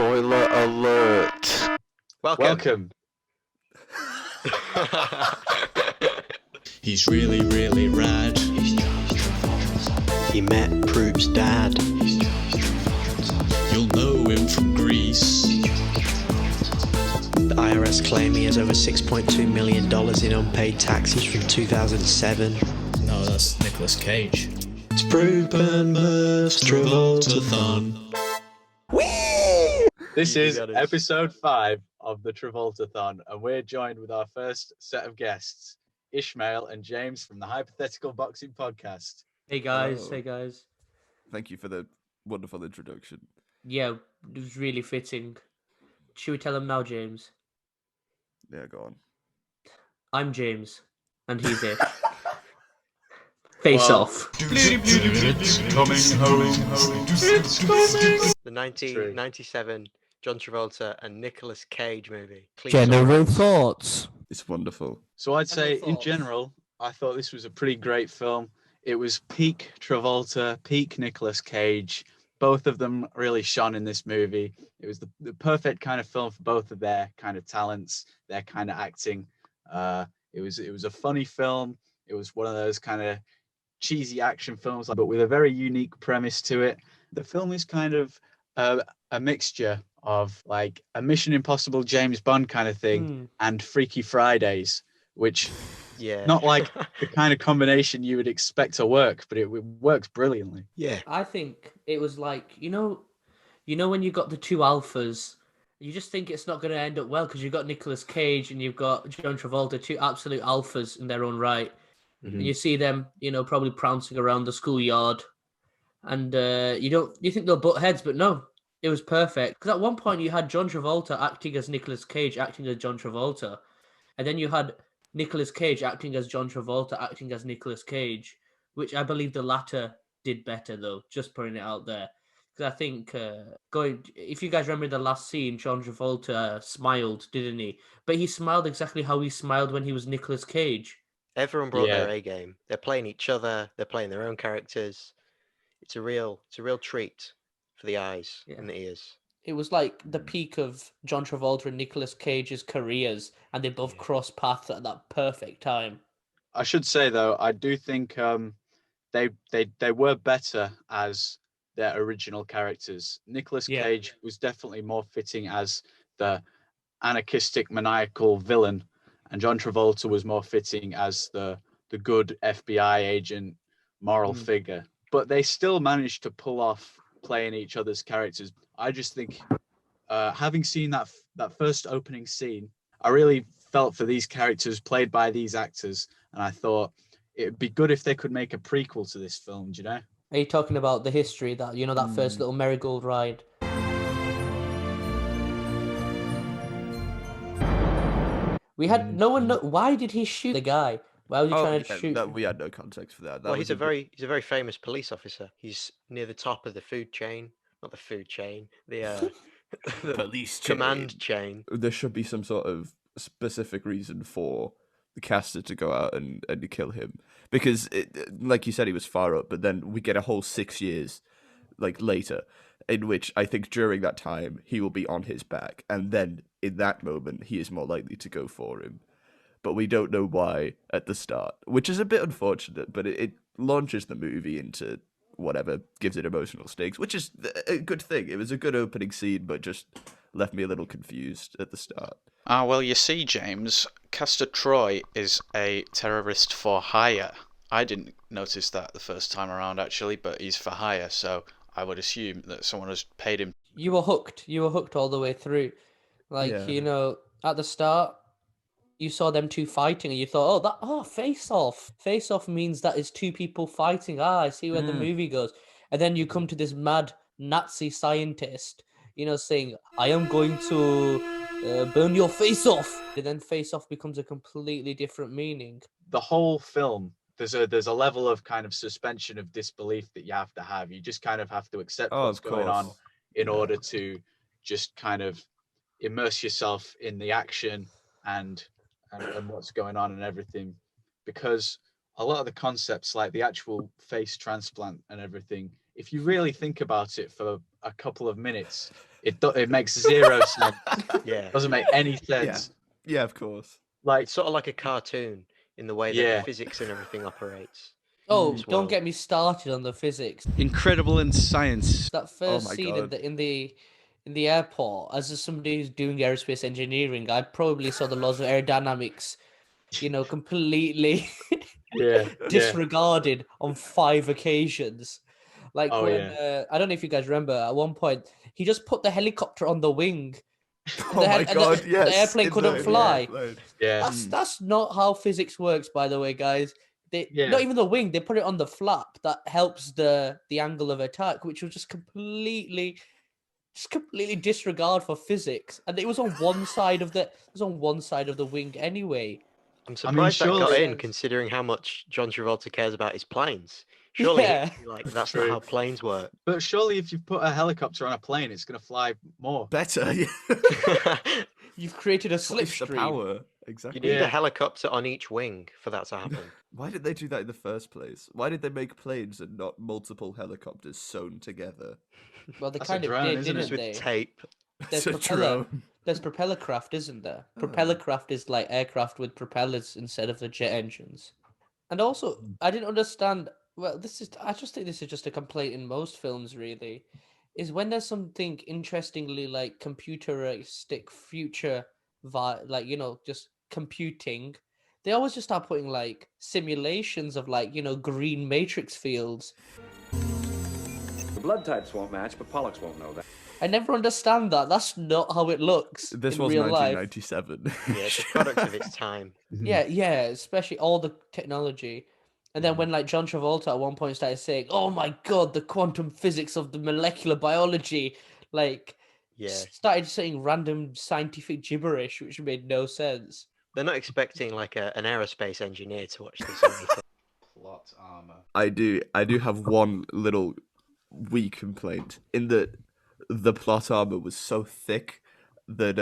Spoiler alert. Welcome. He's really, really rad. He met Proop's dad. You'll know him from Greece. The IRS claim he has over $6.2 million in unpaid taxes from 2007. No, that's Nicolas Cage. It's Proop and Murph's TRAVOLTATHon. This is episode 5 of the TRAVOLTATHon, and we're joined with our first set of guests, Ismaeel and James from the Hypothetical Boxing podcast. Hey guys, Hello. hey guys. Thank you for the wonderful introduction. Yeah, it was really fitting. Should we tell them now, James? Yeah, go on. I'm James, and he's it. Face off. The 1997 John Travolta and Nicolas Cage movie. General thoughts. It's wonderful. So I'd say, General in thoughts. general, I thought this was a pretty great film. It was peak Travolta, peak Nicolas Cage. Both of them really shone in this movie. It was the perfect kind of film for both of their kind of talents, their kind of acting. It was a funny film. It was one of those kind of cheesy action films, but with a very unique premise to it. The film is kind of a mixture of like a Mission Impossible James Bond kind of thing and Freaky Fridays, which Yeah. not like the kind of combination you would expect to work, but it works brilliantly. Yeah. I think it was like, you know when you got the two alphas, you just think it's not going to end up well because you've got Nicolas Cage and you've got John Travolta, two absolute alphas in their own right. And you see them, probably prancing around the schoolyard, and you think they'll butt heads, but no, it was perfect. Because at one point you had John Travolta acting as Nicolas Cage, acting as John Travolta, and then you had Nicolas Cage acting as John Travolta, acting as Nicolas Cage, which I believe the latter did better though. Just putting it out there, because I think if you guys remember the last scene, John Travolta smiled, didn't he? But he smiled exactly how he smiled when he was Nicolas Cage. Everyone brought Yeah. their A game. They're playing each other. They're playing their own characters. It's a real treat for the eyes and the ears. It was like the peak of John Travolta and Nicolas Cage's careers, and they both crossed paths at that perfect time. I should say though, I do think they were better as their original characters. Nicolas Yeah. Cage was definitely more fitting as the anarchistic, maniacal villain, and John Travolta was more fitting as the good FBI agent, moral figure. But they still managed to pull off playing each other's characters. I just think, having seen that first opening scene, I really felt for these characters played by these actors, and I thought it'd be good if they could make a prequel to this film. Do you know? Are you talking about the history that that first little merry-go ride? We had no one. Why did he shoot the guy? Why was he trying to shoot? We had no context for that. Well, he's a very famous police officer. He's near the top of the food chain. Not the food chain. The police command chain. There should be some sort of specific reason for the caster to go out and kill him, because like you said, he was far up, but then we get a whole 6 years later, in which I think during that time he will be on his back, and then in that moment he is more likely to go for him. But we don't know why at the start, which is a bit unfortunate, but it launches the movie into whatever gives it emotional stakes, which is a good thing. It was a good opening scene, but just left me a little confused at the start. Well, you see, James, Castor Troy is a terrorist for hire. I didn't notice that the first time around, actually, but he's for hire, so I would assume that someone has paid him. You were hooked. You were hooked all the way through. Yeah. At the start, you saw them two fighting, and you thought, face off. Face off means that it's two people fighting. I see where the movie goes. And then you come to this mad Nazi scientist, saying, I am going to burn your face off. And then face off becomes a completely different meaning. The whole film, there's a level of kind of suspension of disbelief that you have to have. You just kind of have to accept what's going on in order to just kind of immerse yourself in the action and what's going on and everything, because a lot of the concepts, like the actual face transplant and everything, if you really think about it for a couple of minutes, It makes zero sense. Yeah. Doesn't make any sense. Yeah, of course. Like, It's sort of like a cartoon in the way that Yeah. the physics and everything operates. Oh, as don't well. get me started on the physics. incredible in science. That first my scene God. in the airport, as somebody who's doing aerospace engineering, I probably saw the laws of aerodynamics, completely Yeah. disregarded on 5 occasions. Like Oh, when yeah. I don't know if you guys remember, at one point he just put the helicopter on the wing. Oh my God! The Yes, airplane in couldn't in the fly. airplane. Yeah. That's not how physics works, by the way, guys. They Yeah. not even the wing. They put it on the flap that helps the angle of attack, which was just completely disregard for physics. And it was on one side of the wing anyway. I'm surprised that got surely- in, considering how much John Travolta cares about his planes. Surely, Yeah. he'd be like, that's True. not how planes work. But surely, if you put a helicopter on a plane, it's gonna fly more. Better. Yeah. You've created a Twice the slipstream. power. You Exactly. need Yeah. a helicopter on each wing for that to happen. Why did they do that in the first place? Why did they make planes and not multiple helicopters sewn together? Well, they That's a kind of drone, did, isn't it? didn't With they? tape. There's It's a drone. There's propeller craft, isn't there? Oh. Propeller craft is like aircraft with propellers instead of the jet engines. And also, I didn't understand. Well, I just think this is just a complaint in most films, really. Is when there's something interestingly like computeristic future, just computing, they always just start putting like simulations of like green matrix fields. The blood types won't match, but Pollux won't know that. I never understand that. That's not how it looks This in was real life. 1997. Yeah, it's a product of its time. Yeah, especially all the technology. And then when like John Travolta at one point started saying, "Oh my God, the quantum physics of the molecular biology," like Yeah. started saying random scientific gibberish, which made no sense. They're not expecting like an aerospace engineer to watch this or anything. Plot armor. I do have one little wee complaint in that the plot armor was so thick that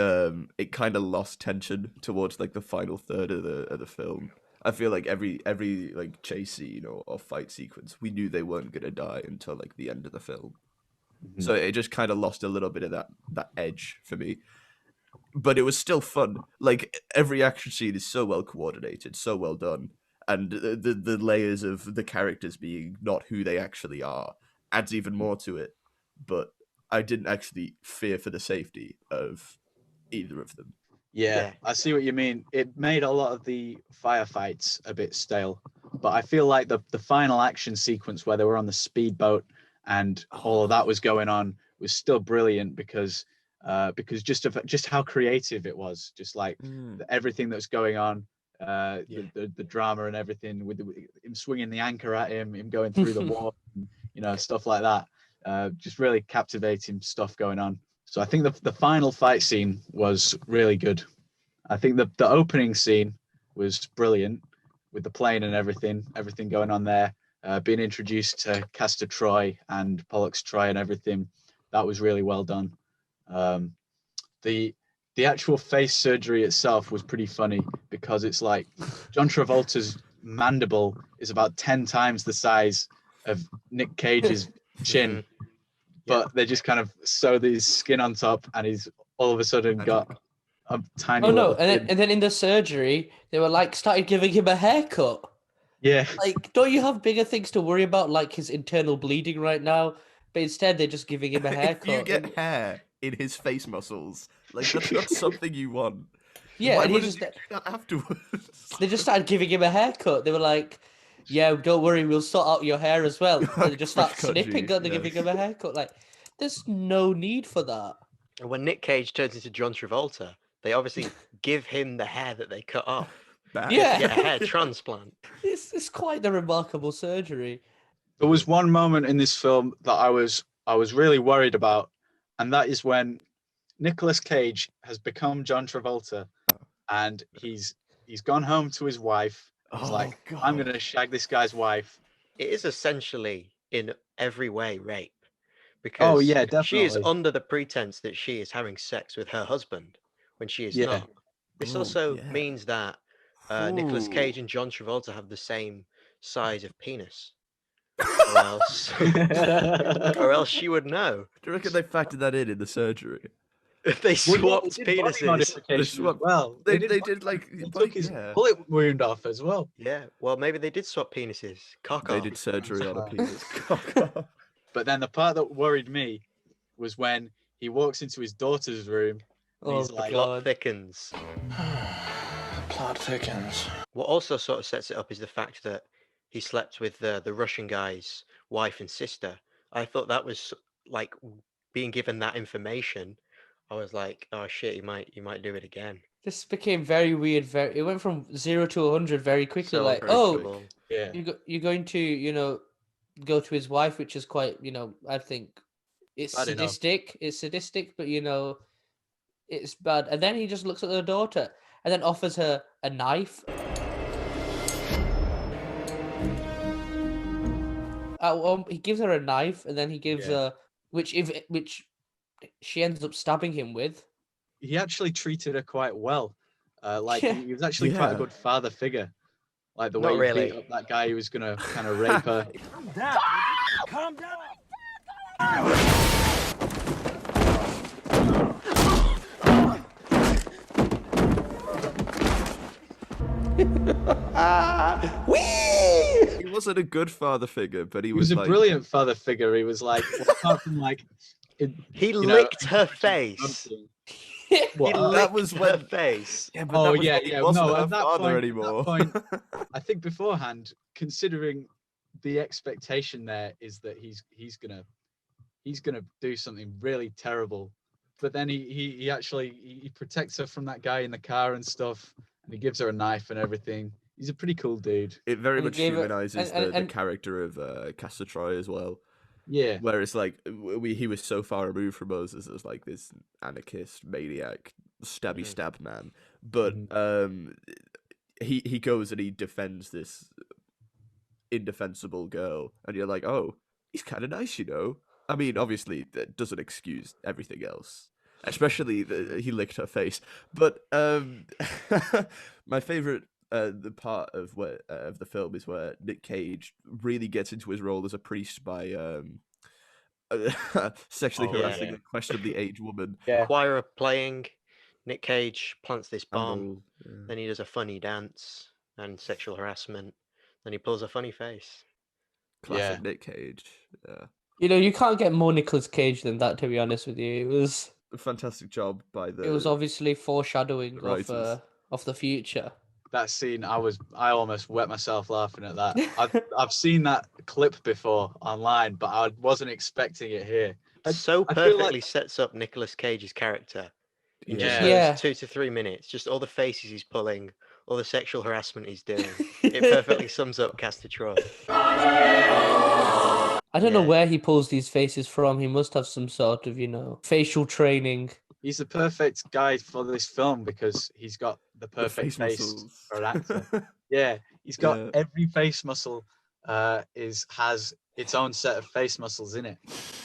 it kind of lost tension towards like the final third of the film. I feel like every like chase scene or fight sequence, we knew they weren't gonna die until like the end of the film. So it just kind of lost a little bit of that edge for me. But it was still fun. Like every action scene is so well coordinated, so well done, and the layers of the characters being not who they actually are adds even more to it. But I didn't actually fear for the safety of either of them. Yeah, I see what you mean. It made a lot of the firefights a bit stale, but I feel like the final action sequence where they were on the speedboat and all of that was going on was still brilliant because just how creative it was, just like everything that's going on, the drama and everything with him swinging the anchor at him going through the water, stuff like that. Just really captivating stuff going on. So I think the final fight scene was really good. I think the opening scene was brilliant with the plane and everything going on there. Being introduced to Castor Troy and Pollux Troy and everything, that was really well done. The actual face surgery itself was pretty funny because it's like John Travolta's mandible is about 10 times the size of Nic Cage's chin. But they just kind of sew his skin on top, and he's all of a sudden got a tiny. Oh no! little And then in the surgery, they were like started giving him a haircut. Yeah. Like, don't you have bigger things to worry about, like his internal bleeding right now? But instead, they're just giving him a haircut. If you get hair in his face muscles, like that's not something you want. Yeah, Why and wouldn't you do that afterwards? They just started giving him a haircut. They were like, "Yeah, don't worry, we'll sort out your hair as well." And they just start snipping and they're giving him a haircut. Like, there's no need for that. And when Nic Cage turns into John Travolta, they obviously give him the hair that they cut off. Yeah. Get a hair transplant. It's quite the remarkable surgery. There was one moment in this film that I was really worried about, and that is when Nicolas Cage has become John Travolta, and he's gone home to his wife. He's like, I'm gonna shag this guy's wife. It is essentially in every way rape. Because she is under the pretense that she is having sex with her husband when she is not. This also means that Nicolas Cage and John Travolta have the same size of penis. or else, or else she would know. Do you reckon they factored that in the surgery? They swapped they did body penises. modification as well. They did like They body- took his yeah. bullet wound off as well. Yeah, well, maybe they did swap penises. Cock They off. did surgery on a Wow. penis. But then the part that worried me was when he walks into his daughter's room and he's The like, plot thickens. Plot thickens. What also sort of sets it up is the fact that he slept with the Russian guy's wife and sister. I thought that was like being given that information. I was like, oh shit, you might do it again. This became very weird. It went from 0 to 100 very quickly. So like, unpredictable. yeah, you're going to, go to his wife, which is quite, I think it's Bad enough. sadistic. It's sadistic, but it's bad. And then he just looks at her daughter and then offers her a knife. He gives her a knife, and then he gives her which she ends up stabbing him with. he actually treated her quite well. He was actually quite a good father figure. Like the way he beat up that guy who was gonna kind of rape her. Calm down. Calm down. He wasn't a good father figure, but He was a brilliant father figure. He was like, apart from like, he licked her face. That was her face. Yeah, but that was when he wasn't her at that father point, anymore. At that point, I think beforehand, considering the expectation there is that he's gonna do something really terrible, but then he actually protects her from that guy in the car and stuff, and he gives her a knife and everything. He's a pretty cool dude. It very much gave her- humanizes and- the character of Castor Troy as well. Yeah. Whereas like he was so far removed from us as like this anarchist maniac stabby stab man, but he goes and he defends this indefensible girl, and you're like, oh, he's kind of nice, I mean, obviously that doesn't excuse everything else, especially he licked her face. But my favorite the part of the film is where Nic Cage really gets into his role as a priest by sexually harassing a questionably aged woman. Choir playing, Nic Cage plants this bomb, Armour, then he does a funny dance and sexual harassment, then he pulls a funny face. Classic Nic Cage. Yeah. You can't get more Nicolas Cage than that, to be honest with you. It was A fantastic job by the. It was obviously foreshadowing writers. of the future. That scene, I almost wet myself laughing at that. I've seen that clip before online, but I wasn't expecting it here. So I feel perfectly sets up Nicolas Cage's character in just Yeah. those 2 to 3 minutes. Just all the faces he's pulling, all the sexual harassment he's doing. It perfectly sums up Castor Troy. I don't know where he pulls these faces from. He must have some sort of, facial training. He's the perfect guy for this film because he's got the perfect face muscles. for an actor. Yeah, he's got every face muscle has its own set of face muscles in it.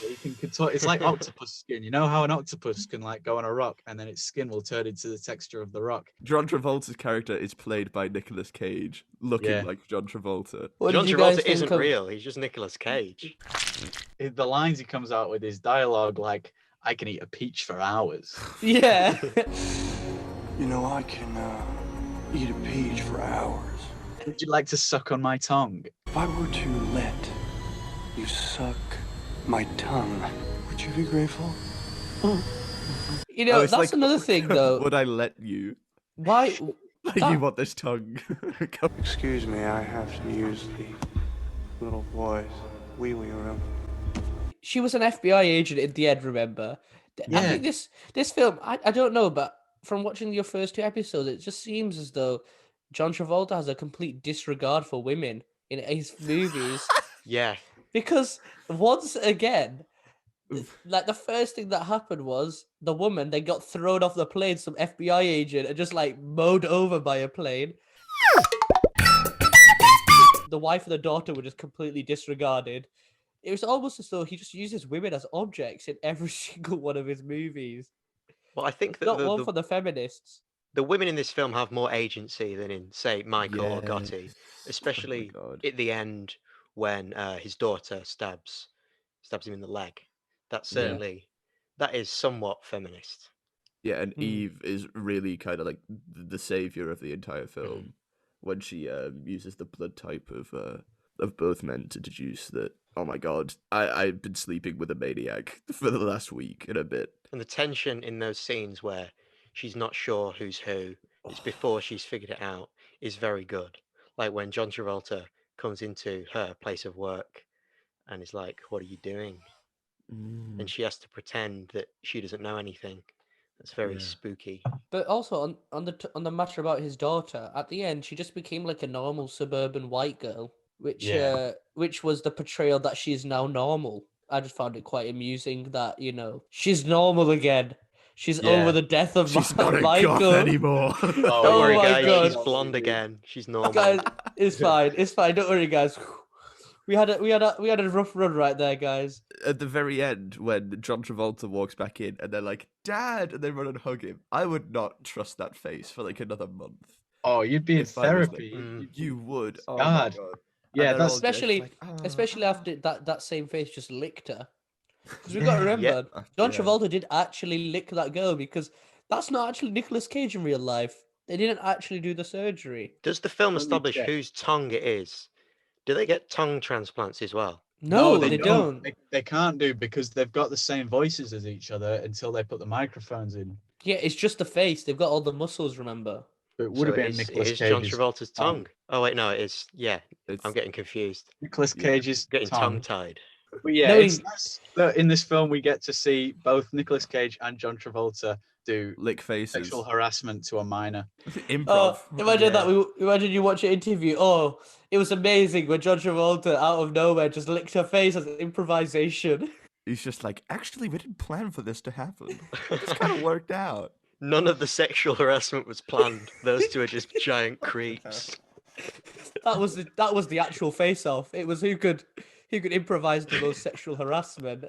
You can contort. It's like octopus skin. You know how an octopus can like go on a rock and then its skin will turn into the texture of the rock. John Travolta's character is played by Nicolas Cage, looking like John Travolta. John Travolta isn't real. He's just Nicolas Cage. The lines he comes out with his dialogue like, I can eat a peach for hours. Yeah. I can eat a peach for hours. Would you like to suck on my tongue? If I were to let you suck my tongue, would you be grateful? That's like, another thing, though. Would I let you? Why? You want this tongue? Excuse me, I have to use the little boy's wee-wee room. She was an FBI agent in the end, remember? I think this film, I don't know, but from watching your first 2 episodes, it just seems as though John Travolta has a complete disregard for women in his movies. Yeah. Because once again, like the first thing that happened was the woman then got thrown off the plane, some FBI agent, and just like mowed over by a plane. The wife and the daughter were just completely disregarded. It was almost as though he just uses women as objects in every single one of his movies. Well, I think that Not one for the feminists. The women in this film have more agency than in, say, Michael or Gotti, especially at the end when his daughter stabs him in the leg. That's Yeah. certainly that is somewhat feminist. Yeah, and Hmm. Eve is really kind of like the savior of the entire film when she uses the blood type of both men to deduce that, oh my god, I've been sleeping with a maniac for the last week and a bit. And the tension in those scenes where she's not sure who's who, it's before she's figured it out, is very good. Like when John Travolta comes into her place of work and is like, "What are you doing?" And she has to pretend that she doesn't know anything. That's very Yeah. spooky. But also on the matter about his daughter, at the end she just became like a normal suburban white girl, which was the portrayal that she's now normal. I just found it quite amusing that she's normal again. She's Yeah. over the death of She's not a Michael goth anymore. Don't Oh worry, my guys. God. She's blonde again. She's normal. Guys, it's fine. It's fine. Don't worry, guys. We had a rough run right there, guys. At the very end, when John Travolta walks back in and they're like, "Dad," and they run and hug him, I would not trust that face for like another month. Oh, you'd be in If I was therapy. them. You would. Oh God. my god. Yeah, And they're that's all just Especially, like, "Ah." especially after that same face just licked her. Because we got to remember, John Yeah. Travolta did actually lick that girl because that's not actually Nicolas Cage in real life. They didn't actually do the surgery. Does the film Let me establish check. whose tongue it is? Do they get tongue transplants as well? No, they don't. They can't do because they've got the same voices as each other until they put the microphones in. Yeah, it's just the face. They've got all the muscles, remember? But it would So have it been is, Nicolas it is John Cage's Travolta's tongue. Oh wait, no, it is. Yeah, It's I'm getting confused. Nicolas Cage's Getting tongue. tongue-tied. But yeah, Knowing- in this film we get to see both Nicolas Cage and John Travolta do lick faces. sexual harassment to a minor. Improv. Imagine that. Imagine you watch an interview. Oh, it was amazing when John Travolta out of nowhere just licked her face as improvisation. He's just like, actually, we didn't plan for this to happen. It just kind of worked out. None of the sexual harassment was planned. Those two are just giant creeps. That was the actual face-off. It was who could improvise the most sexual harassment.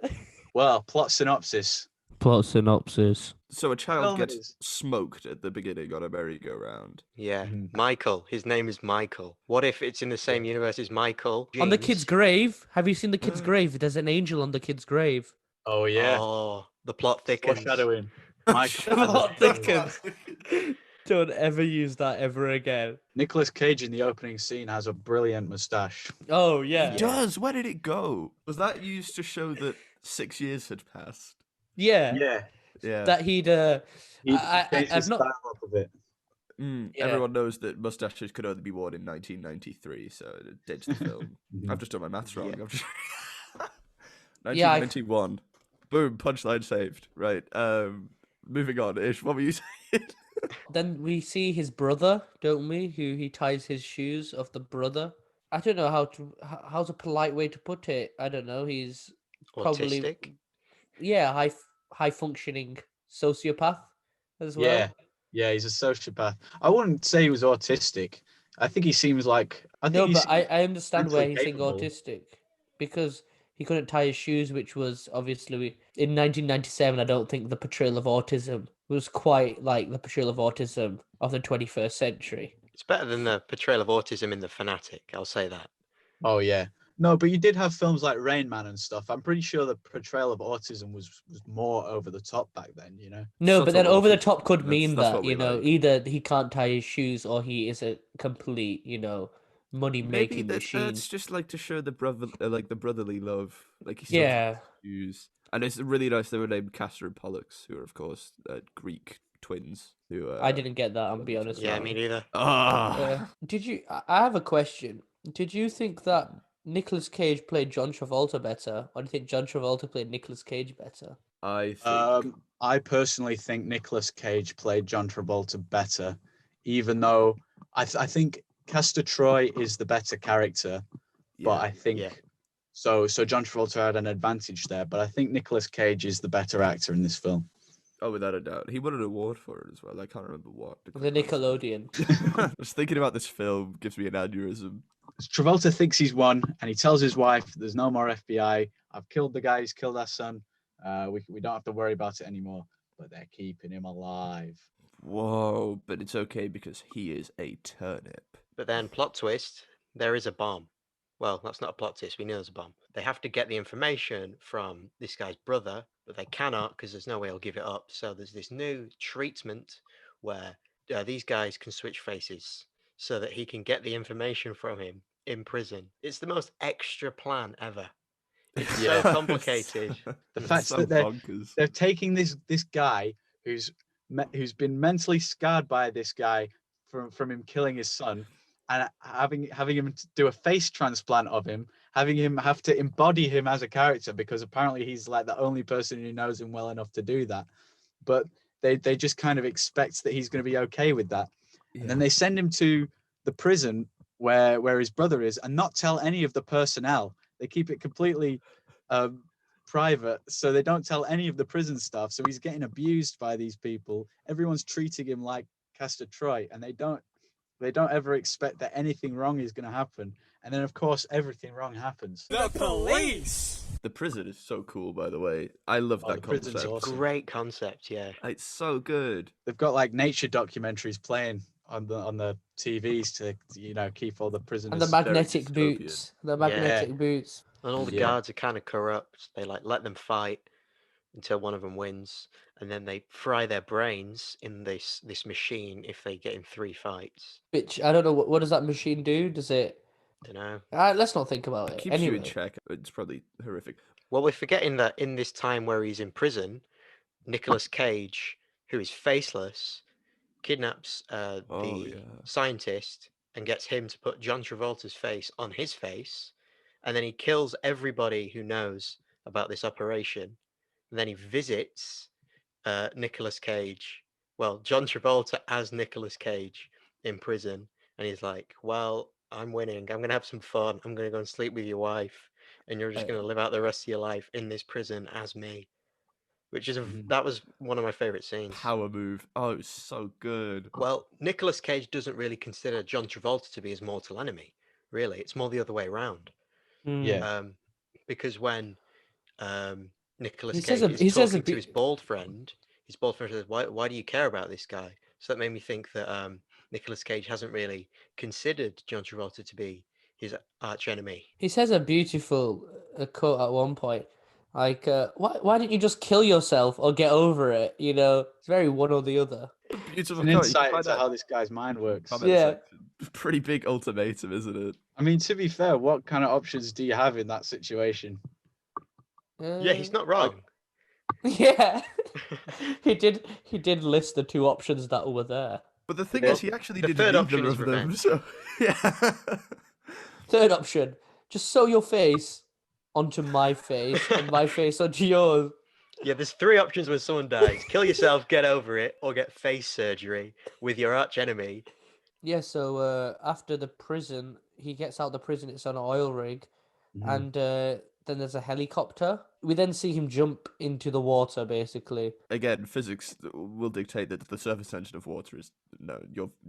Well, plot synopsis. Plot synopsis. So a child Film gets is- smoked at the beginning on a merry-go-round. Yeah, Mhm. Michael. His name is Michael. What if it's in the same universe as Michael? On the James? kid's grave. Have you seen the kid's grave? There's an angel on the kid's grave. Oh yeah. Oh, the plot thickens. Foreshadowing. Michael has a- Plot thickens. Don't ever use that ever again. Nicolas Cage in the opening scene has a brilliant mustache. Oh yeah. He does. Where did it go? Was that used to show that 6 years had passed? Yeah. Yeah. That he'd He changed I've his not style up a bit. Yeah. Everyone knows that mustaches could only be worn in 1993, so it dates the film. I've just done my maths wrong. Yeah. I've just... Yeah, 1991. Boom, punchline saved. Right. Moving on, Ish, what were you saying? Then we see his brother, don't we? Who he ties his shoes of the brother. I don't know how's a polite way to put it. I don't know. He's probably Autistic. high functioning sociopath as well. Yeah, he's a sociopath. I wouldn't say he was autistic. I think he seems like No, but I understand where mentally he's saying capable. autistic because he couldn't tie his shoes, which was obviously in 1997. I don't think the portrayal of autism was quite like the portrayal of autism of the 21st century. It's better than the portrayal of autism in The Fanatic. I'll say that. Oh yeah. No, but you did have films like Rain Man and stuff. I'm pretty sure the portrayal of autism was more over the top back then, you know? No, but then Subtle over the autism. top could That's- mean that's that, what we like. either he can't tie his shoes or he is a complete, money Maybe making that's machine. just like to show the the brotherly love. Like he's Yeah. shoes. And it's really nice they were named Castor and Pollux, who are of course Greek twins. Who I didn't get that, I'll be honest. Yeah, with me you. neither. Did you? I have a question. Did you think that Nicolas Cage played John Travolta better, or do you think John Travolta played Nicolas Cage better? I think I personally think Nicolas Cage played John Travolta better, even though I think Castor Troy is the better character, but I think Yeah. so John Travolta had an advantage there, but I think Nicolas Cage is the better actor in this film. Oh, without a doubt. He won an award for it as well. I can't remember what. The Nickelodeon. Just thinking about this film gives me an aneurysm. Travolta thinks he's won, and he tells his wife, "There's no more FBI. I've killed the guy who's killed our son. We don't have to worry about it anymore." But they're keeping him alive. Whoa, but it's okay because he is a turnip. But then, plot twist, there is a bomb. well, that's not a plot twist. We know there's a bomb. They have to get the information from this guy's brother, but they cannot because there's no way he'll give it up. So there's this new treatment where these guys can switch faces so that he can get the information from him in prison. It's the most extra plan ever. It's so complicated. The fact so that bonkers. they're taking this guy who's been mentally scarred by this guy from him killing his son, and having him do a face transplant of him, having him have to embody him as a character because apparently he's like the only person who knows him well enough to do that. But they just kind of expect that he's going to be okay with that, and then they send him to the prison where his brother is, and not tell any of the personnel. They keep it completely private, so they don't tell any of the prison staff. So he's getting abused by these people. Everyone's treating him like Castor Troy, and they don't ever expect that anything wrong is going to happen. And then, of course, everything wrong happens. The police! The prison is so cool, by the way. I love that the prison's concept. awesome. Great concept, yeah. It's so good. They've got like nature documentaries playing on the TVs to keep all the prisoners. And the magnetic dystopian. boots. The magnetic boots. And all the guards are kind of corrupt. They like let them fight until one of them wins, and then they fry their brains in this machine if they get in 3 fights. Which I don't know. What does that machine do? Does it? Don't know. Let's not think about it. Keeps Anyway. you in check. It's probably horrific. Well, we're forgetting that in this time where he's in prison, Nicolas Cage, who is faceless, kidnaps the scientist and gets him to put John Travolta's face on his face, and then he kills everybody who knows about this operation. And then he visits Nicolas Cage, John Travolta as Nicolas Cage in prison, and he's like, well, I'm winning. I'm going to have some fun. I'm going to go and sleep with your wife, and you're just going to live out the rest of your life in this prison as me. Which is that was one of my favorite scenes. Power move. Oh, it was so good. Well, Nicolas Cage doesn't really consider John Travolta to be his mortal enemy. Really, it's more the other way around. Yeah. Because when Nicolas Cage is talking to his bald friend says, "Why do you care about this guy?" So that made me think that Nicolas Cage hasn't really considered John Travolta to be his arch enemy. He says a beautiful quote at one point. Like, why didn't you just kill yourself or get over it? It's very one or the other. It's an insight into how this guy's mind works. Yeah. Pretty big ultimatum, isn't it? I mean, to be fair, what kind of options do you have in that situation? Yeah, he's not wrong. Yeah. he did list the 2 options that were there. But the thing is, he actually didn't third need option either is of them. revenge. So, yeah. Third option, just sew your face onto my face and my face onto yours. Yeah, there's 3 options when someone dies. Kill yourself, get over it, or get face surgery with your arch enemy. Yeah, so after the prison, he gets out of the prison, it's on an oil rig, and then there's a helicopter. We then see him jump into the water, basically. Again, physics will dictate that the surface tension of water is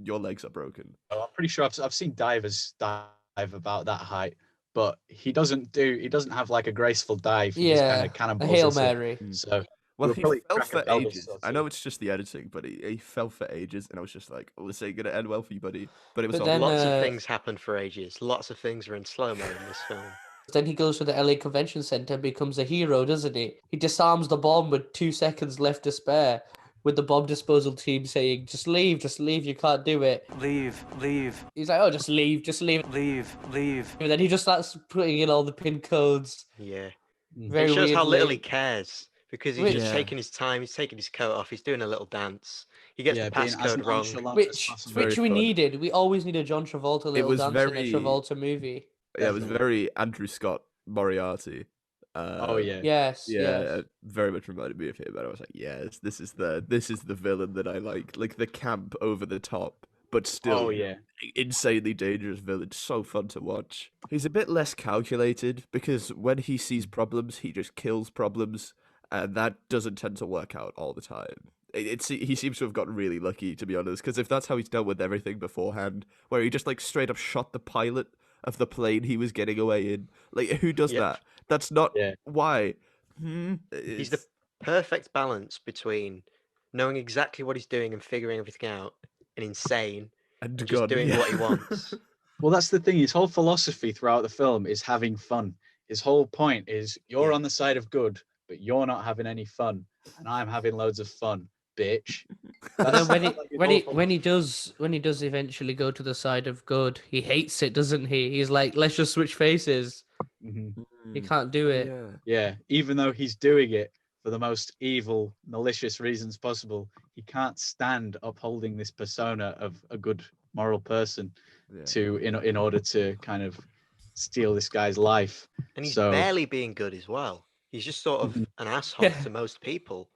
your legs are broken. I'm pretty sure I've seen divers dive about that height, but he doesn't have like a graceful dive. He just kind of a cannonballs Hail into it. Mary. So Well, he probably fell crack a for bell or ages. something. I know it's just the editing, but he fell for ages, and I was just like, "Oh, this ain't gonna end well for you, buddy." But it was But all then, Lots of things happened for ages. Lots of things are in slow-mo in this film. Then he goes to the LA Convention Center and becomes a hero, doesn't he? He disarms the bomb with 2 seconds left to spare, with the bomb disposal team saying, just leave, you can't do it. Leave. He's like, oh, just leave. Leave. And then he just starts putting in all the pin codes. Yeah. Very It shows how little weirdly. he cares, because he's just Yeah. taking his time. He's taking his coat off. He's doing a little dance. He gets the being as passcode wrong. nonchalant as Which possible. Very we fun. needed. We always need a John Travolta little was dance very- in a Travolta movie. Yeah, it was very Andrew Scott Moriarty. Oh yeah. Yes. Yeah, yes. it very much reminded me of him, and I was like, yes, this is the villain that I like the camp over the top, but still Oh yeah. insanely dangerous villain. So fun to watch. He's a bit less calculated because when he sees problems, he just kills problems, and that doesn't tend to work out all the time. He seems to have gotten really lucky, to be honest, because if that's how he's dealt with everything beforehand, where he just like straight up shot the pilot of the plane he was getting away in, like who does that? That's not why. He's the perfect balance between knowing exactly what he's doing and figuring everything out, and insane, and and just doing what he wants. Well, that's the thing. His whole philosophy throughout the film is having fun. His whole point is you're on the side of good, but you're not having any fun, and I'm having loads of fun, bitch. But then That's like his whole when he does eventually go to the side of good, he hates it, doesn't he? He's like, let's just switch faces. Mhm. He can't do it. Yeah. Yeah, even though he's doing it for the most evil, malicious reasons possible, he can't stand upholding this persona of a good moral person Yeah. in order to kind of steal this guy's life. And he's So barely being good as well. He's just sort of Mhm. an asshole Yeah. to most people,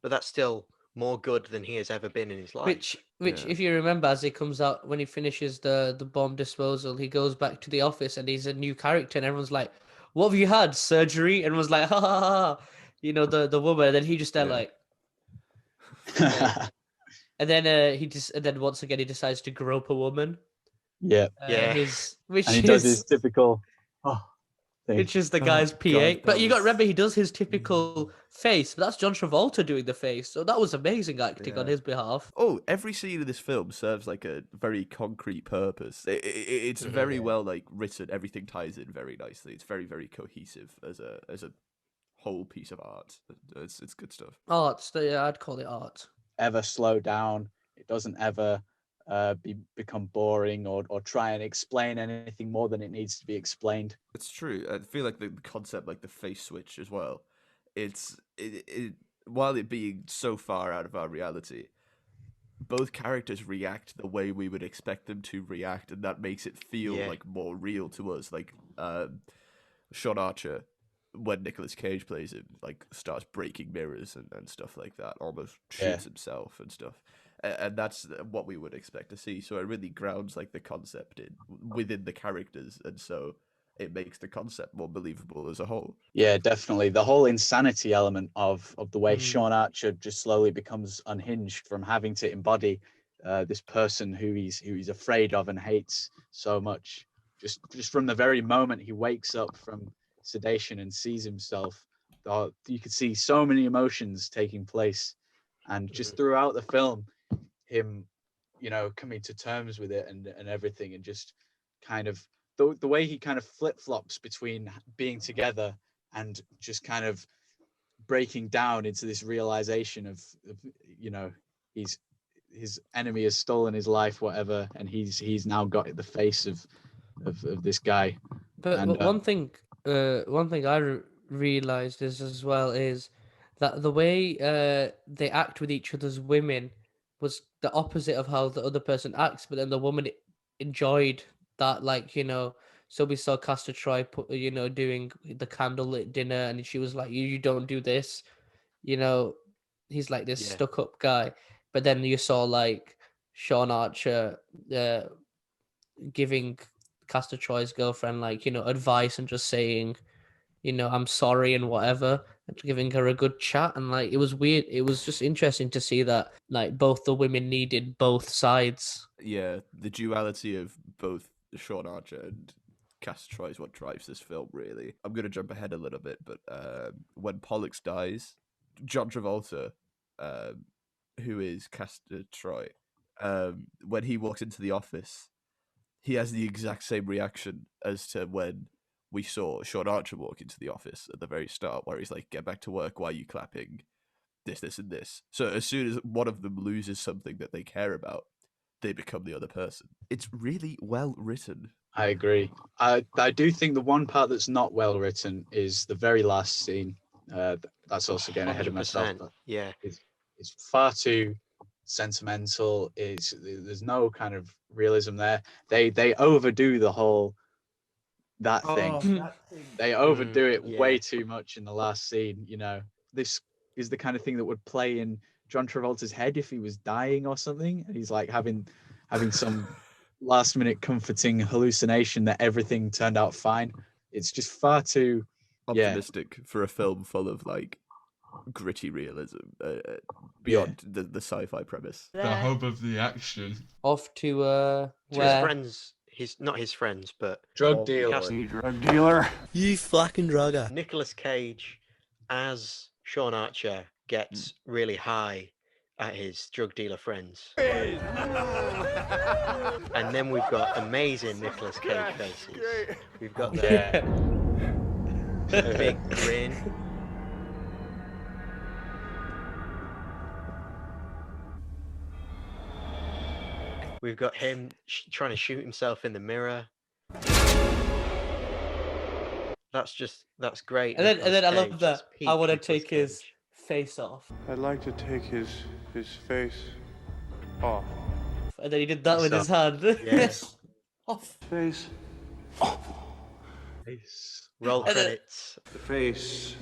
but that's still more good than he has ever been in his life. Which, Yeah. if you remember, as he comes out when he finishes the bomb disposal, he goes back to the office and he's a new character, and everyone's like, "What have you had? Surgery?" And everyone's like, "Ha ha ha!" ha." You know, the woman. And then he just there Yeah. like, okay. And then and then once again he decides to grope a woman. yeah, Yeah. Which and he does is his typical thing. which is the Oh, guy's PA. God, But that you got to was- remember, he does his typical face. But that's John Travolta doing the face, so that was amazing acting on Yeah. his behalf. Oh, every scene in this film serves like a very concrete purpose. It's very well like written. Everything ties in very nicely. It's very, very cohesive as a whole piece of art. It's good stuff. Art, yeah, I'd call it art. Ever slow down. It doesn't ever become boring or try and explain anything more than it needs to be explained. It's true. I feel like the concept, like the face switch as well. It while it being so far out of our reality, both characters react the way we would expect them to react, and that makes it feel Yeah. like more real to us. Like Sean Archer, when Nicolas Cage plays him, like starts breaking mirrors and stuff like that, almost shoots himself and stuff. And that's what we would expect to see. So it really grounds like the concept within the characters, and so it makes the concept more believable as a whole. Yeah, definitely. The whole insanity element of the way Mm. Sean Archer just slowly becomes unhinged from having to embody this person who he's afraid of and hates so much. Just from the very moment he wakes up from sedation and sees himself, you could see so many emotions taking place, and just throughout the film, him, coming to terms with it and everything, and just kind of the way he kind of flip-flops between being together and just kind of breaking down into this realization of his enemy has stolen his life, whatever, and he's now got the face of this guy. But And, one thing I realized is as well is that the way they act with each other's women was the opposite of how the other person acts. But then the woman enjoyed that, like, So we saw Castor Troy doing the candlelit dinner, and she was like, "You don't do this," He's like this Yeah. stuck-up guy. But then you saw like Sean Archer giving Castor Troy's girlfriend like advice and just saying I'm sorry and whatever, and giving her a good chat. And like it was weird, it was just interesting to see that like both the women needed both sides. Yeah, the duality of both Sean Archer and Castor Troy is what drives this film, really. I'm going to jump ahead a little bit, but when Pollux dies, John Travolta, who is Castor Troy, when he walks into the office, he has the exact same reaction as to when we saw Sean Archer walk into the office at the very start, where he's like, "Get back to work, why are you clapping? This, and this." So as soon as one of them loses something that they care about, they become the other person. It's really well written. I agree. I do think the one part that's not well written is the very last scene. That's also getting ahead of myself. 100%. But Yeah. it's far too sentimental. There's no kind of realism there. They overdo the whole that thing. They overdo it way yeah. too much in the last scene. This is the kind of thing that would play in John Travolta's head if he was dying or something, and he's like having some last minute comforting hallucination that everything turned out fine. It's just far too optimistic for a film full of like gritty realism beyond the sci-fi premise. The hub of the action. Off to To his where friends, not his friends, but drug dealer. Drug dealer. You fucking drugger. Nicolas Cage as Sean Archer gets really high at his drug dealer friends. And then we've got amazing Nicolas Cage faces. We've got the Yeah. big grin. We've got him trying to shoot himself in the mirror. That's great. And then I Nicolas love Cage. that. That's I peak want to Nicolas take his Cage. face off. I'd like to take his face off. And then he did that with his So- hand. Yes. Off. Face. Face. Roll And then- credits. Face.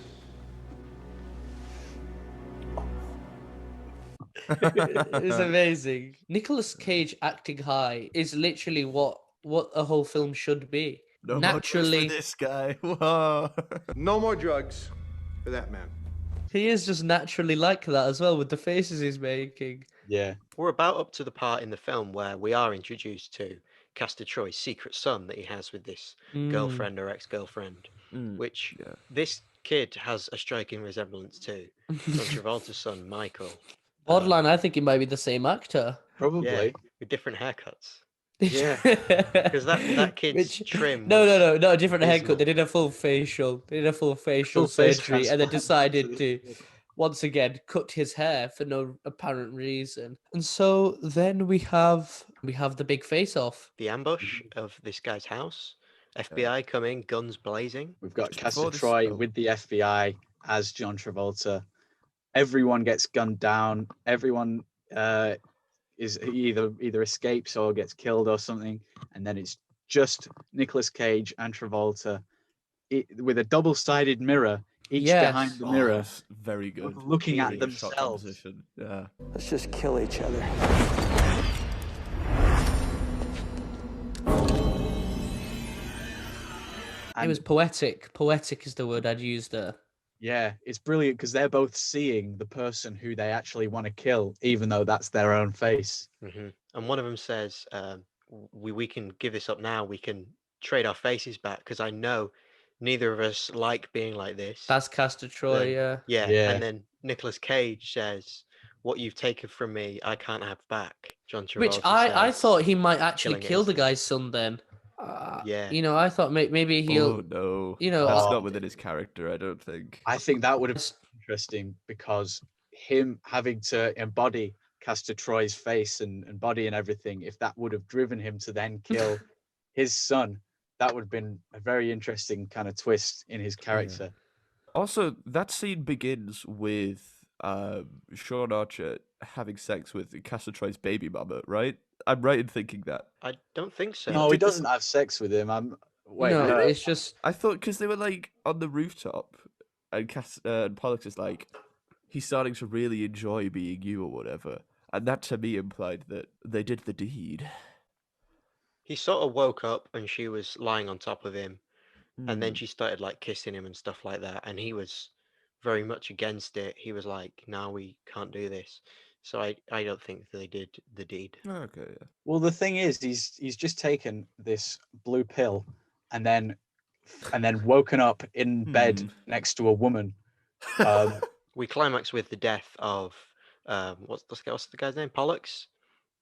It was amazing. Nicolas Cage acting high is literally what a whole film should be. No more drugs Naturally, for this guy. Whoa. No more drugs for that man. he is just naturally like that as well with the faces he's making. Yeah. We're about up to the part in the film where we are introduced to Castor Troy's secret son that he has with this girlfriend or ex-girlfriend, which yeah. this kid has a striking resemblance to John Travolta's son, Michael. Borderline, I think he might be the same actor. Probably. Yeah, with different haircuts. Yeah. Because that kid's trim. No, was not a different abysmal. haircut. They did a full facial. They did a full facial Full face surgery, and then transplant. decided to once again cut his hair for no apparent reason. And so then we have the big face off. The ambush of this guy's house. FBI coming, guns blazing. We've got Just Castor before this- Troy oh. with the FBI as John Travolta. Everyone gets gunned down. Everyone is either escapes or gets killed or something, and then it's just Nicolas Cage and Travolta with a double-sided mirror, each Yes. behind the Oh, mirror, that's very good. looking at Really good shot themselves. composition. Yeah. Let's just kill each other. It was And poetic. Poetic is the word I'd use there. yeah, it's brilliant because they're both seeing the person who they actually want to kill, even though that's their own face. And one of them says, we can give this up now. We can trade our faces back because I know neither of us like being like this. That's Castor Troy, Then- yeah. Yeah. And then Nicolas Cage says, what you've taken from me, I can't have back. John Travolta Which I says, thought he might actually killing kill the innocents. guy's son then. Yeah. You know, I thought maybe he'll. Oh no. you know, that's uh, not within his character, I don't think. I think that would have been interesting because him having to embody Castor Troy's face and body and everything, if that would have driven him to then kill his son, that would have been a very interesting kind of twist in his character. Also, that scene begins with Sean Archer having sex with Castor Troy's baby mama, right? I'm right in thinking that. I don't think so. No, he doesn't have sex with him. Wait, no, no. it's just I thought because they were like on the rooftop, and and Pollux is like, he's starting to really enjoy being you or whatever, and that to me implied that they did the deed. He sort of woke up and she was lying on top of him, and Hmm. then she started like kissing him and stuff like that, and he was very much against it. He was like, no, we can't do this. So I don't think they did the deed. Okay, yeah. Well, the thing is, he's just taken this blue pill and then woken up in bed next to a woman. We climax with the death of what's the guy's name? Pollux?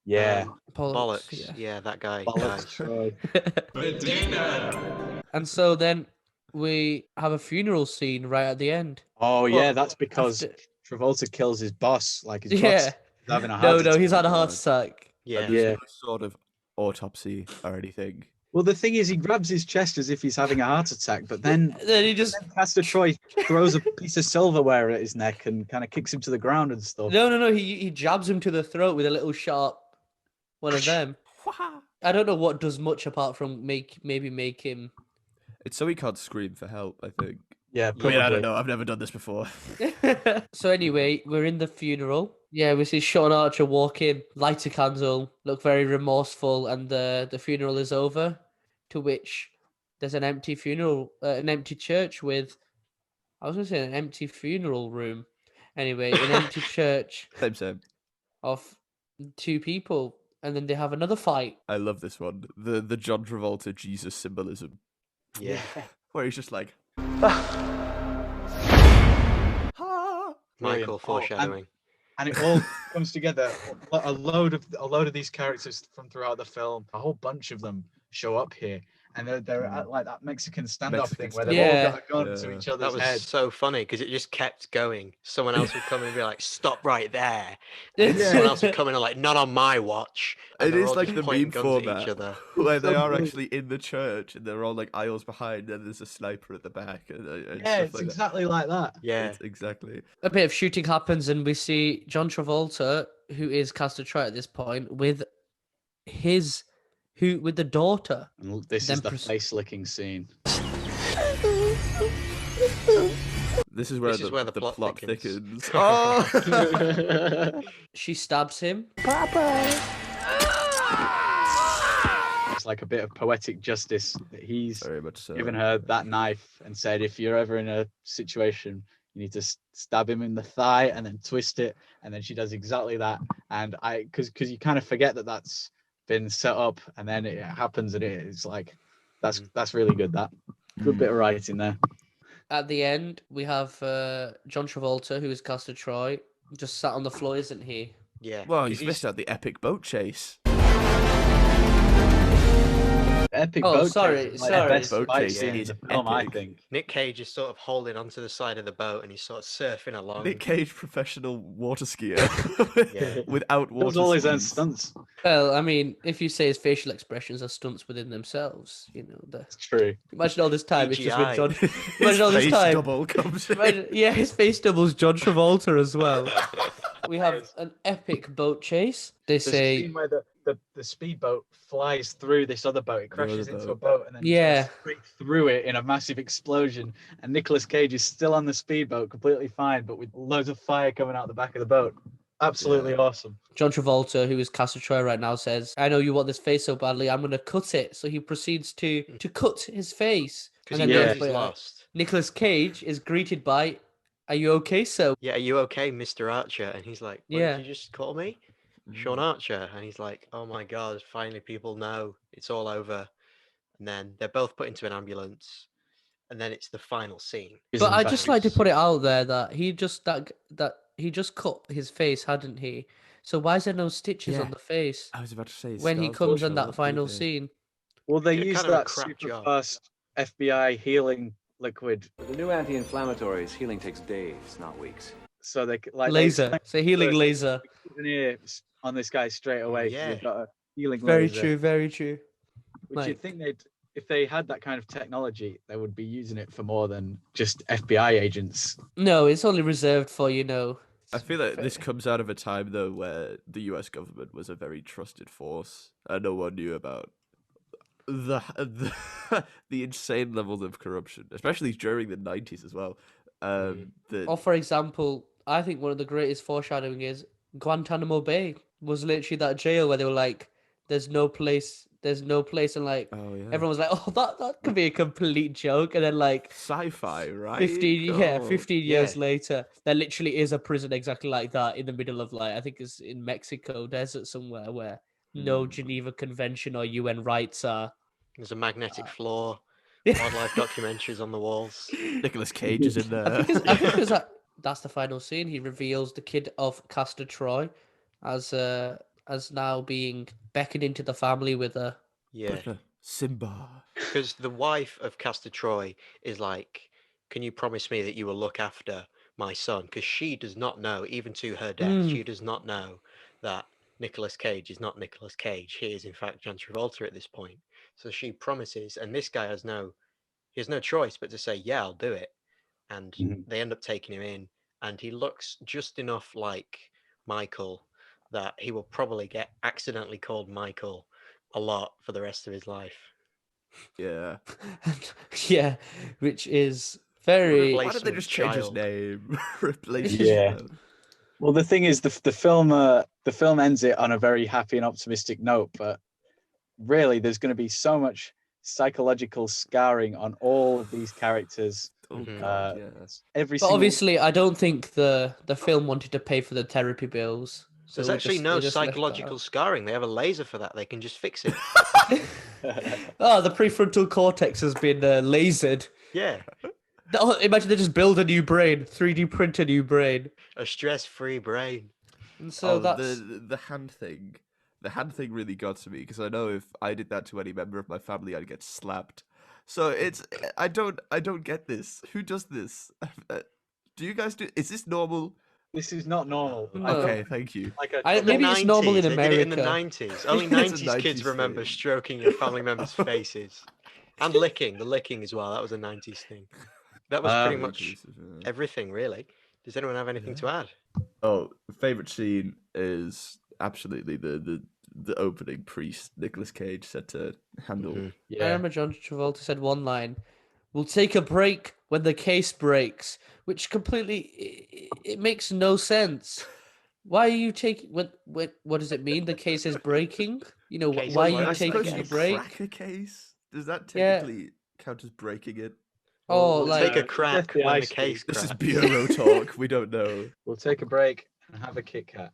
Yeah. Bollocks. Yeah, that guy. Bollocks. and so then we have a funeral scene right at the end. Oh yeah, Well, that's because after- Travolta kills his boss. Like his boss Yeah. is having a heart No, attack. he's had a heart attack. Yeah. Yeah. No sort of autopsy or anything. Well, the thing is, he grabs his chest as if he's having a heart attack, but then Then he just Castor Troy throws a piece of silverware at his neck and kind of kicks him to the ground and stuff. no. He jabs him to the throat with a little sharp one of them. I don't know what does much apart from make him. It's so he can't scream for help, I think. Yeah, I mean, probably. I don't know. I've never done this before. So anyway, we're in the funeral. Yeah, we see Sean Archer walk in, light a candle, look very remorseful, and the funeral is over. To which there's an empty funeral, an empty church with, I was going to say an empty funeral room. Anyway, an empty church Same. of two people, and then they have another fight. I love this one. The John Travolta Jesus symbolism, Yeah. where he's just like, Michael Oh, foreshadowing. and it all comes together. A load of these characters from throughout the film, a whole bunch of them show up here, and they're at like that Mexican standoff thing where they've all got a gun to each other's That was head. so funny because it just kept going. Someone else would come in and be like, "Stop right there!" And then someone else would come in and like, "Not on my watch." And It they're is all like just the pointing meme guns at format each other. where they So are good. actually in the church and they're all like aisles behind, and there's a sniper at the back. And Yeah, stuff it's like exactly like that. Yeah, It's exactly. A bit of shooting happens, and we see John Travolta, who is Castor Troy at this point, with the daughter. And this Then is the pres- face licking scene. This is where This is where the the plot plot thickens. thickens. Oh! She stabs him. It's like a bit of poetic justice that he's Very much so. given her that knife and said, if you're ever in a situation, you need to stab him in the thigh and then twist it, and then she does exactly that. And because you kind of forget that that's been set up, and then it happens, and it's like that's really good. That good bit of writing there. At the end, we have John Travolta, who is Castor Troy, just sat on the floor, isn't he? yeah. Well, 'cause you've missed out the epic boat chase. Epic Oh, boat sorry, chase is like sorry. the best Boat fight chase scene in is the film, I epic. think. Nick Cage is sort of holding onto the side of the boat and he's sort of surfing along. Nic Cage, professional water skier, Yeah. without water Does all his own skis. stunts. Well, I mean, if you say his facial expressions are stunts within themselves, It's true. imagine all this time it's just with CGI. John. His Imagine all this face time. double comes in. Yeah, his face doubles John Travolta as well. We have an epic boat chase. They There's a say, scene where the speedboat flies through this other boat. It crashes other into a boat. boat and then Yeah. goes straight through it in a massive explosion. And Nicolas Cage is still on the speedboat, completely fine, but with loads of fire coming out the back of the boat. Absolutely awesome. John Travolta, who is Castor Troy right now, says, "I know you want this face so badly. I'm going to cut it." So he proceeds to cut his face. Because And he then knows later, he's lost. Nicolas Cage is greeted by, "Are you okay, sir?" Yeah, are you okay, Mr. Archer? And he's like, what Yeah. did you just call me? Sean Archer. And he's like, oh my God, finally people know it's all over. And then they're both put into an ambulance. And then it's the final scene. But I just like to put it out there that he just cut his face, hadn't he? So why is there no stitches Yeah. on the face I was about to say when he scars comes will in show that up, final don't they? scene? Well, they Did use kind of a that crap super job. fast FBI healing liquid, The new anti-inflammatories, healing takes days, not weeks. so they like Laser. It's a healing laser. on this guy straight away. 'cause yeah. they've got a healing Very laser, true, very true. Which Like- you'd think if they had that kind of technology, they would be using it for more than just FBI agents. No, it's only reserved for, I feel like this comes out of a time though where the U.S. government was a very trusted force, and no one knew about the insane levels of corruption, especially during the 90s as well. Or for example, I think one of the greatest foreshadowing is Guantanamo Bay was literally that jail where they were like, there's no place, and like Oh yeah, everyone was like, oh, that could be a complete joke, and then like sci-fi, right? 15 years yeah. later, there literally is a prison exactly like that in the middle of like, I think it's in Mexico desert somewhere where no Geneva Convention or UN rights are. There's a magnetic floor, Yeah. wildlife documentaries on the walls. Nicolas Cage is in there. I think it's that's the final scene. He reveals the kid of Castor Troy as now being beckoned into the family with a. Yeah. Simba. Because the wife of Castor Troy is like, can you promise me that you will look after my son? Because she does not know, even to her death, she does not know that Nicolas Cage is not Nicolas Cage. He is in fact John Travolta at this point. So she promises, and this guy has no choice but to say, yeah, I'll do it. And they end up taking him in, and he looks just enough like Michael that he will probably get accidentally called Michael a lot for the rest of his life. Yeah. Yeah, which is very. Why did they just change his name? Replace his Yeah. name? Well, the thing is, the film ends it on a very happy and optimistic note, but really, there's going to be so much psychological scarring on all of these characters. Oh Mhm. god, yes. Every But obviously, I don't think the film wanted to pay for the therapy bills. So There's we actually just- no we just left that psychological out. scarring. They have a laser for that. They can just fix it. Oh, the prefrontal cortex has been lasered. Yeah. Oh, imagine they just build a new brain, 3D print a new brain. A stress-free brain. And so that's the hand thing. The hand thing really got to me because I know if I did that to any member of my family, I'd get slapped. So I don't get this. Who does this? Do you guys do? Is this normal? This is not normal. No. Okay, thank you. maybe it's normal in They did it in the America. 90s. Only It's a 90s kids 90s remember thing. stroking your family members' faces. And licking. The licking as well. That was a 90s thing. That was pretty much everything, really. Does anyone have anything to add? Oh, favorite scene is absolutely the opening priest Nicolas Cage said to handle. Yeah. I remember John Travolta said one line, "We'll take a break when the case breaks," which completely it makes no sense. Why are you taking what does it mean? The case is breaking? You know, Case why is are you breaking. I suppose taking a you break? crack a case. Does that Yeah. technically count as breaking it? Oh, We'll like Take a crack the when the ice case This is cracks. bureau talk. We don't know. We'll take a break and have a Kit Kat.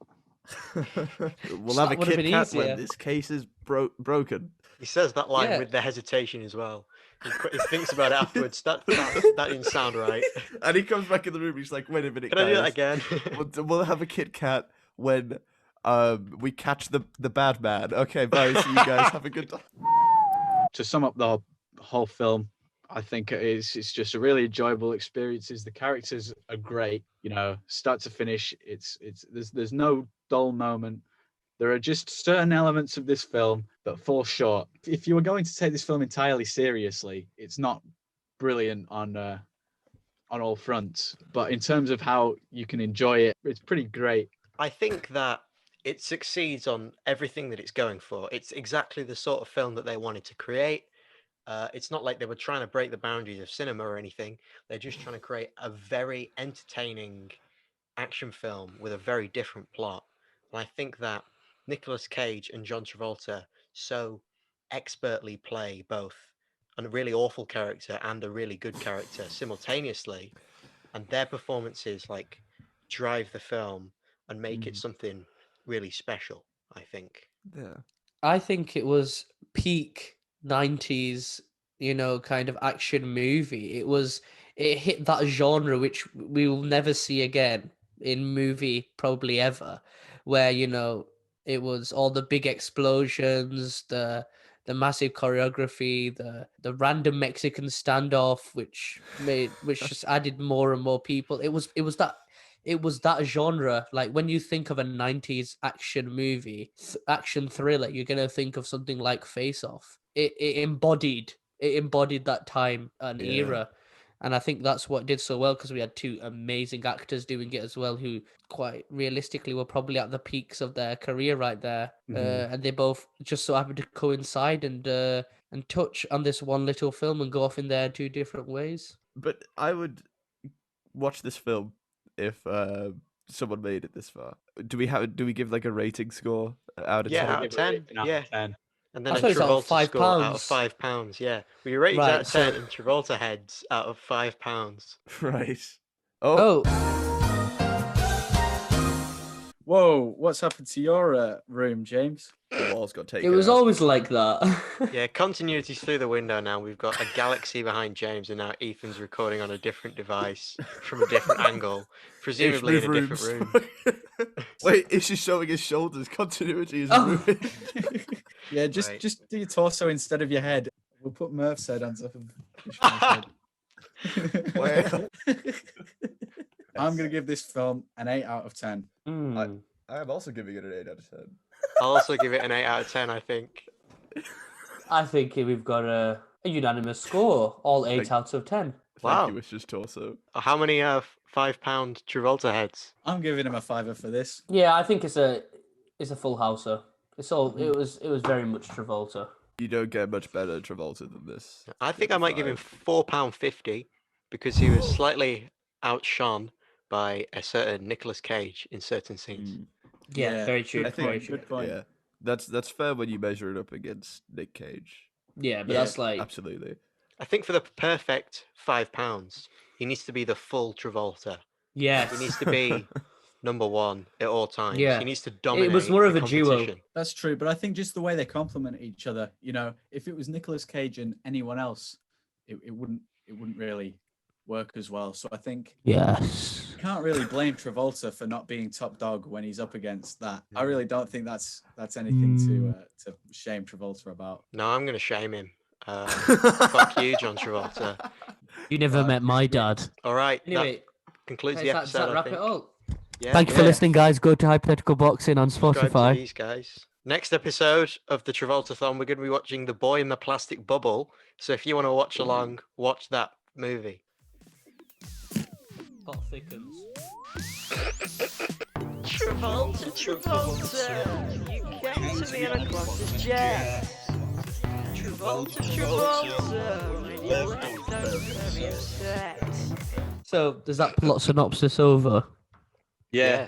We'll have a That would've Kit been Kat easier. when this case is broken. He says that line Yeah. with the hesitation as well. He thinks about it afterwards. That didn't sound right. And he comes back in the room. He's like, "Wait a minute, Can I do that guys. again? We'll have a Kit Kat when we catch the bad man. Okay, bye. See you guys. Have a good time." To sum up the whole film, I think it's just a really enjoyable experience. The characters are great, you know, start to finish. There's no dull moment. There are just certain elements of this film that fall short. If you were going to take this film entirely seriously, it's not brilliant on all fronts. But in terms of how you can enjoy it, it's pretty great. I think that it succeeds on everything that it's going for. It's exactly the sort of film that they wanted to create. It's not like they were trying to break the boundaries of cinema or anything. They're just trying to create a very entertaining action film with a very different plot. And I think that Nicolas Cage and John Travolta so expertly play both a really awful character and a really good character simultaneously, and their performances like drive the film and make it something really special, I think. Yeah. I think it was peak 90s, you know, kind of action movie. It hit that genre which we will never see again in movie probably ever, where, you know, it was all the big explosions, the massive choreography, the random Mexican standoff which just added more and more people. It was that genre. Like when you think of a 90s action movie, action thriller, you're going to think of something like Face Off. It embodied that time and Yeah. era. And I think that's what did so well, because we had two amazing actors doing it as well, who quite realistically were probably at the peaks of their career right there. And they both just so happened to coincide and touch on this one little film and go off in their two different ways. But I would watch this film if someone made it this far. Do we give like a rating score out of Yeah, 10? out of 10. Yeah. 10. And then I a thought it was out of Travolta score out of £5. £5. Yeah, we rated Right, out of 10 so- and Travolta heads out of £5. Right. Oh. Whoa, what's happened to your room, James? The walls got taken It was out. always like that. Yeah, continuity's through the window now. We've got a galaxy behind James, and now Ethan's recording on a different device from a different angle, presumably in a different room. Wait, is she showing his shoulders? Continuity is Oh. ruined. Yeah, just Right. just do your torso instead of your head. We'll put Murph's head on top of Ishmael's head. Well. I'm gonna give this film an 8 out of 10. Mm. I am also giving it an 8 out of 10. I'll also give it an 8 out of 10, I think. I think we've got a unanimous score, all 8 Thank- out of 10. Wow. Thank you, Wishes Torso. How many £5 Travolta heads? I'm giving him a 5 for this. Yeah, I think it's a full houser. It was very much Travolta. You don't get much better Travolta than this. I think I might give him £4.50 because he was slightly outshone by a certain Nicolas Cage in certain scenes. Yeah, very true. Good think- very point. true. Good point. Yeah, that's fair when you measure it up against Nic Cage. Yeah, but Yeah, that's like Absolutely. I think for the perfect £5, he needs to be the full Travolta. yes. He needs to be number one at all times. Yeah. He needs to dominate. It was more of the a duo. competition. That's true, but I think just the way they complement each other, you know, if it was Nicolas Cage and anyone else, it wouldn't really work as well. So I think Yes. you can't really blame Travolta for not being top dog when he's up against that. I really don't think that's anything to shame Travolta about. No, I'm gonna shame him. Fuck you, John Travolta. You never met my dad. All right. Anyway, that concludes the does episode. that I wrap think. it up? Yeah. Thank you for listening, guys. Go to Hypothetical Boxing on Subscribe to Spotify. these guys. Next episode of the Travoltathon, we're going to be watching The Boy in the Plastic Bubble. So if you want to watch along, watch that movie. Plot thickens. Travolta, you came to me on a quantum jet. Travolta, you left us very upset. So, does that plot synopsis over? Yeah.